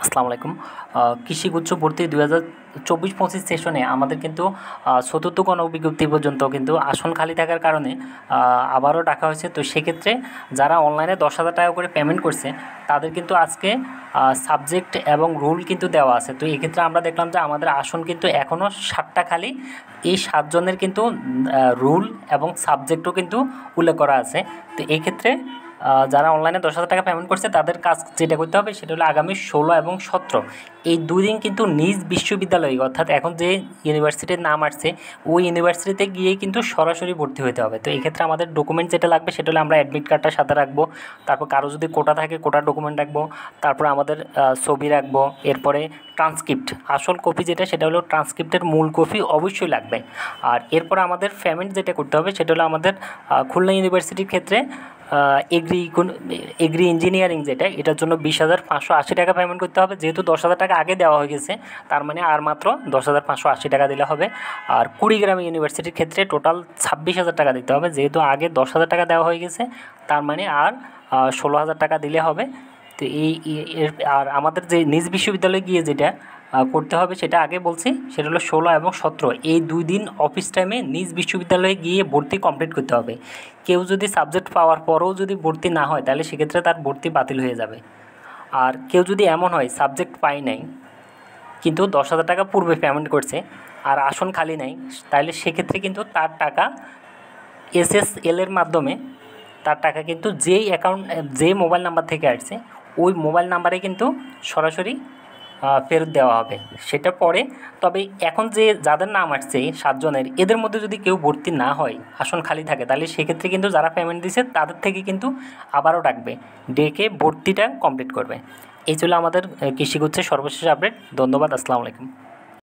আসসালামু আলাইকুম। কৃষি গুচ্ছ ভর্তি 2024-25 সেশনে আমাদের কিন্তু চতুর্থ গণবিজ্ঞপ্তি পর্যন্ত কিন্তু আসন খালি থাকার কারণে আবারও ডাকা হয়েছে। তো সেক্ষেত্রে যারা অনলাইনে 10,000 টাকা করে পেমেন্ট করছে তাদের কিন্তু আজকে সাবজেক্ট এবং রুল কিন্তু দেওয়া আছে। তো এক্ষেত্রে আমরা দেখলাম যে আমাদের আসন কিন্তু এখনও 7টা খালি। এই 7 জনের কিন্তু রুল এবং সাবজেক্টও কিন্তু উল্লেখ করা আছে। তো এক্ষেত্রে যারা অনলাইনে 10,000 টাকা পেমেন্ট করছে তাদের কাজ যেটা করতে হবে সেটা হলো আগামী 16 এবং 17 এই 2 দিন কিন্তু নিজ বিশ্ববিদ্যালয়ে, অর্থাৎ এখন যে ইউনিভার্সিটির নাম আসছে ওই ইউনিভার্সিটিতে গিয়েই কিন্তু সরাসরি ভর্তি হতে হবে। তো এক্ষেত্রে আমাদের ডকুমেন্ট যেটা লাগবে সেটা হলো আমরা অ্যাডমিট কার্ডটা সাথে রাখবো, তারপর কারো যদি কোটা থাকে কোটার ডকুমেন্ট রাখবো, তারপর আমাদের ছবি রাখবো, এরপরে ট্রান্সক্রিপ্ট আসল কপি যেটা সেটা হলো ট্রান্সক্রিপ্টের মূল কপি অবশ্যই লাগবে। আর এরপর আমাদের পেমেন্ট যেটা করতে হবে সেটা হলো আমাদের খুলনা ইউনিভার্সিটির ক্ষেত্রে এগ্রি ইঞ্জিনিয়ারিং যেটা, এটার জন্য 20,580 টাকা পেমেন্ট করতে হবে। যেহেতু 10,000 টাকা আগে দেওয়া হয়ে গেছে তার মানে আর মাত্র 10,580 টাকা দিলে হবে। আর কুড়িগ্রাম ইউনিভার্সিটির ক্ষেত্রে টোটাল 26,000 টাকা দিতে হবে। যেহেতু আগে 10,000 টাকা দেওয়া হয়ে গেছে তার মানে আর 16,000 টাকা দিলে হবে। তো আর আমাদের যে নিজ বিশ্ববিদ্যালয়ে গিয়ে যেটা করতে হবে সেটা আগে বলছি, সেটা হলো 16 এবং 17 এই 2 দিন অফিস টাইমে নিজ বিশ্ববিদ্যালয়ে গিয়ে ভর্তি কমপ্লিট করতে হবে। কেউ যদি সাবজেক্ট পাওয়ার পরেও যদি ভর্তি না হয় তাহলে সেক্ষেত্রে তার ভর্তি বাতিল হয়ে যাবে। আর কেউ যদি এমন হয় সাবজেক্ট পাই নাই কিন্তু 10,000 টাকা পূর্বে পেমেন্ট করছে আর আসন খালি নাই, তাহলে সেক্ষেত্রে কিন্তু তার টাকা SSL এর মাধ্যমে তার টাকা কিন্তু যে মোবাইল নাম্বার থেকে আসছে ওই মোবাইল নাম্বারে কিন্তু সরাসরি ফেরত দেওয়া হবে। সেটা পরে, তবে এখন যে যাদের নাম আসছে 7 জনের এদের মধ্যে যদি কেউ ভর্তি না হয়, আসন খালি থাকে, তাহলে সেক্ষেত্রে কিন্তু যারা পেমেন্ট দিয়েছে তাদের থেকে কিন্তু আবারও ডাকবে, ডেকে ভর্তিটা কমপ্লিট করবে। এই ছিল আমাদের কৃষিগুচ্ছের সর্বশেষ আপডেট। ধন্যবাদ। আসসালামু আলাইকুম।